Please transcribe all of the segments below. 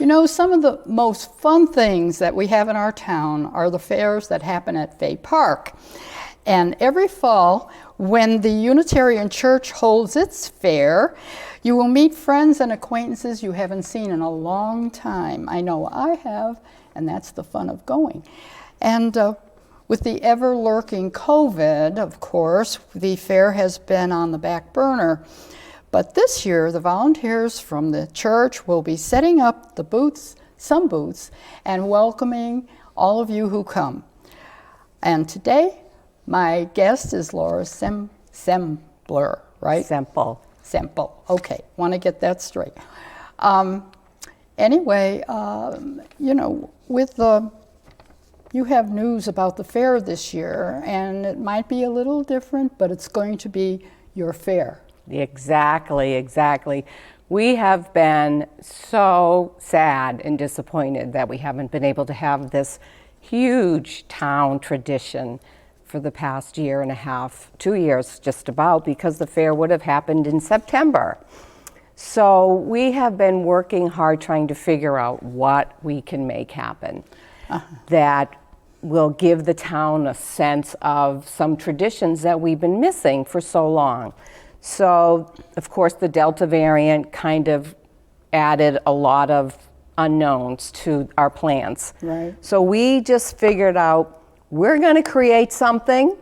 You know, some of the most fun things that we have in our town are the fairs that happen at Fay Park. And every fall, when the Unitarian Church holds its fair, you will meet friends and acquaintances you haven't seen in a long time. I know I have, and that's the fun of going. And with the ever-lurking COVID, of course, the fair has been on the back burner. But this year, the volunteers from the church will be setting up the booths, some booths, and welcoming all of you who come. And today, my guest is Laura Semple, right? Semple. Okay, want to get that straight. Anyway, you know, you have news about the fair this year, and it might be a little different, but it's going to be your fair. Exactly. We have been so sad and disappointed that we haven't been able to have this huge town tradition for the past year and a half, 2 years just about, because the fair would have happened in September. So we have been working hard trying to figure out what we can make happen that will give the town a sense of some traditions that we've been missing for so long. So, of course, the Delta variant kind of added a lot of unknowns to our plans. Right. So we just figured out we're going to create something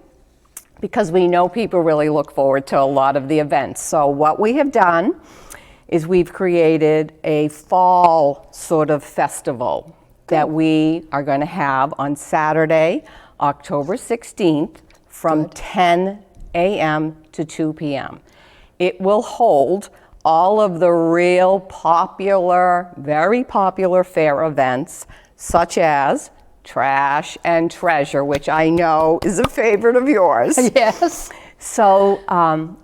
because we know people really look forward to a lot of the events. So what we have done is we've created a fall sort of festival that we are going to have on Saturday, October 16th from 10 a.m. to 2 p.m. It will hold all of the real popular, very popular fair events, such as Trash and Treasure, which I know is a favorite of yours. Yes. So,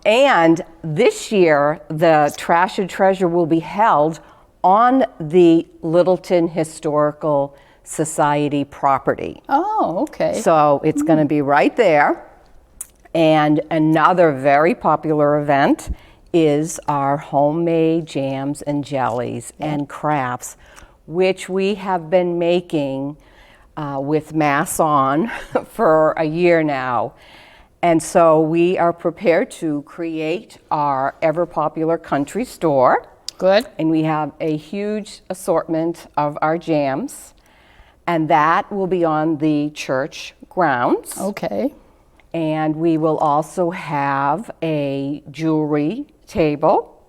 and this year, the Trash and Treasure will be held on the Littleton Historical Society property. Oh, okay. So it's going to be right there. And another very popular event is our homemade jams and jellies and crafts, which we have been making with Mass On for a year now. And so we are prepared to create our ever popular country store. Good. And we have a huge assortment of our jams, and that will be on the church grounds. Okay. And we will also have a jewelry table.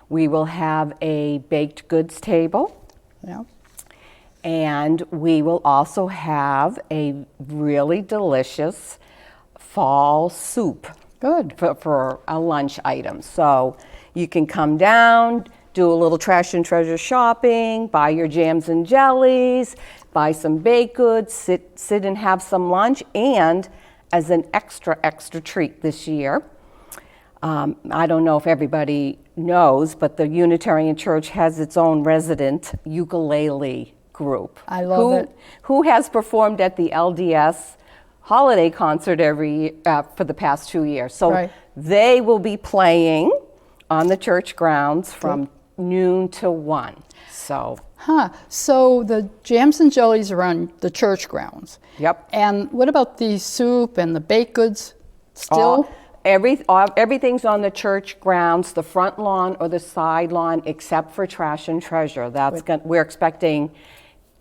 We will have a baked goods table. Yeah. And we will also have a really delicious fall soup. Good. For a lunch item. So you can come down, do a little Trash and Treasure shopping, buy your jams and jellies, buy some baked goods, sit and have some lunch, and as an extra treat this year, I don't know if everybody knows, but the Unitarian Church has its own resident ukulele group. I love it. Who has performed at the LDS holiday concert for the past 2 years. So they will be playing on the church grounds from noon to 1. So the jams and jellies are on the church grounds. Yep. And what about the soup and the baked goods? Still? Everything's on the church grounds, the front lawn or the side lawn, except for Trash and Treasure. We're expecting,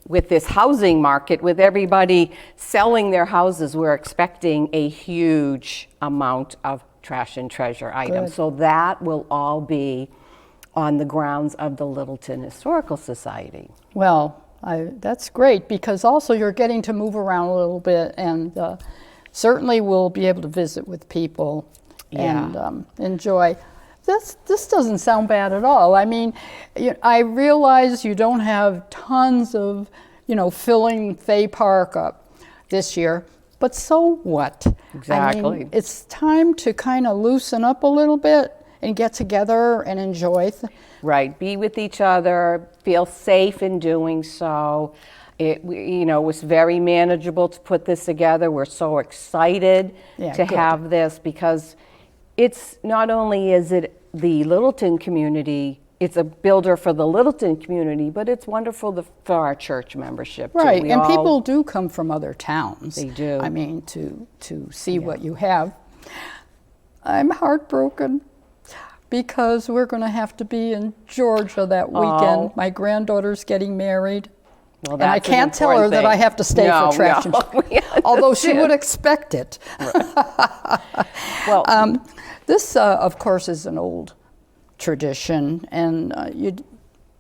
with this housing market, with everybody selling their houses, we're expecting a huge amount of Trash and Treasure items. Good. So that will all be on the grounds of the Littleton Historical Society. Well, that's great, because also you're getting to move around a little bit, and certainly we'll be able to visit with people and enjoy. This doesn't sound bad at all. I mean, I realize you don't have tons of, filling Fay Park up this year, but so what? Exactly. I mean, it's time to kind of loosen up a little bit and get together and enjoy. Right, be with each other, feel safe in doing so. It was very manageable to put this together. We're so excited to have this, because it's not only is it the Littleton community it's a builder for the Littleton community, but it's wonderful for our church membership too. Right, We and all- people do come from other towns. They do. I mean, to see what you have. I'm heartbroken because we're going to have to be in Georgia that weekend. My granddaughter's getting married. Well, And I that's an can't tell her important that thing. I have to stay No, for traction, no, we although she understand. would expect it. Well, This, of course, is an old tradition, and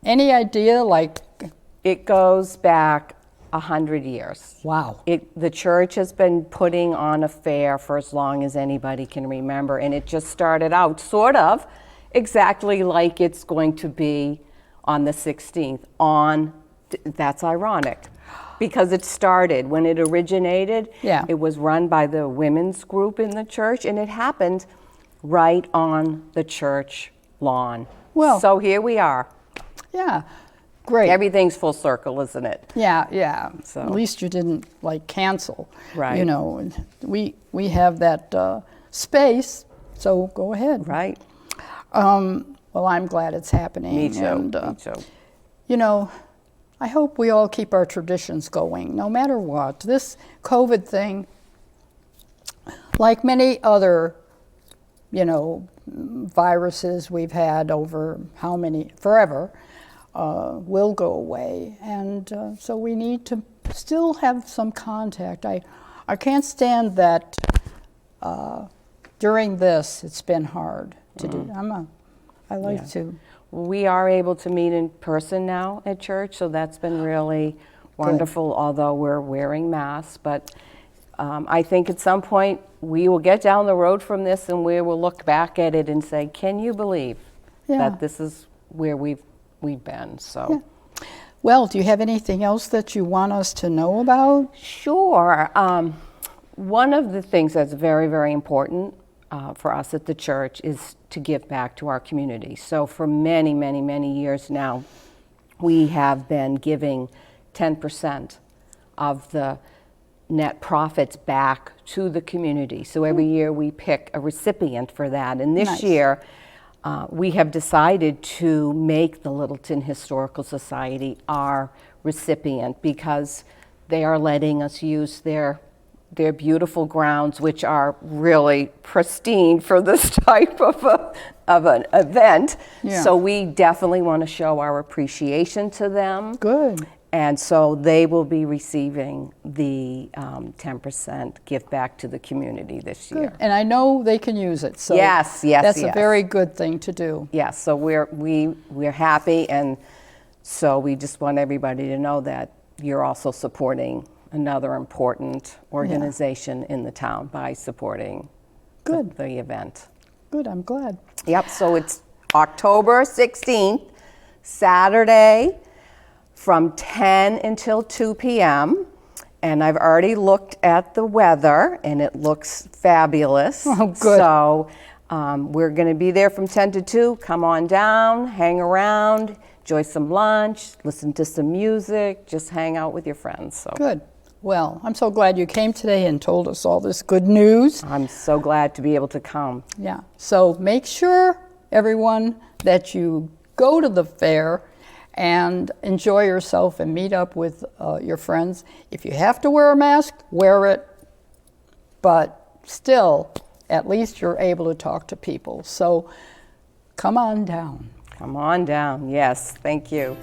any idea, like, it goes back 100 years. wow. The church has been putting on a fair for as long as anybody can remember, and it just started out sort of exactly like it's going to be on the 16th. That's ironic, because it started when it originated. Yeah. It was run by the women's group in the church, and it happened right on the church lawn. Well- so here we are. Yeah, great. Everything's full circle, isn't it? Yeah. So- At least you didn't like cancel. Right. You know, and we have that space, so go ahead. Right. Well, I'm glad it's happening. Me too. And, Me too. you know, I hope we all keep our traditions going, no matter what. This COVID thing, like many other, viruses we've had over forever, will go away. And so we need to still have some contact. I can't stand that during this, it's been hard to do. I like to. We are able to meet in person now at church, so that's been really wonderful, although we're wearing masks. But I think at some point we will get down the road from this and we will look back at it and say, can you believe that this is where we've been? So. Yeah. Well, do you have anything else that you want us to know about? Sure. One of the things that's very, very important for us at the church is to give back to our community. So for many, many, many years now, we have been giving 10% of the net profits back to the community. So every year we pick a recipient for that. And this Nice. year, we have decided to make the Littleton Historical Society our recipient because they are letting us use their beautiful grounds, which are really pristine for this type of an event. Yeah. So we definitely want to show our appreciation to them. Good. And so they will be receiving the 10% give back to the community this year. Good. And I know they can use it. So Yes, that's a yes. very good thing to do. Yes, so we're happy, and so we just want everybody to know that you're also supporting another important organization in the town by supporting Good. the event. Good, I'm glad. Yep, so it's October 16th, Saturday, from 10 until 2 p.m. And I've already looked at the weather, and it looks fabulous. Oh, good. So we're going to be there from 10 to 2. Come on down, hang around, enjoy some lunch, listen to some music, just hang out with your friends. So Good. Well, I'm so glad you came today and told us all this good news. I'm so glad to be able to come. Yeah. So make sure, everyone, that you go to the fair and enjoy yourself and meet up with your friends. If you have to wear a mask, wear it. But still, at least you're able to talk to people. So come on down. Come on down. Yes, thank you.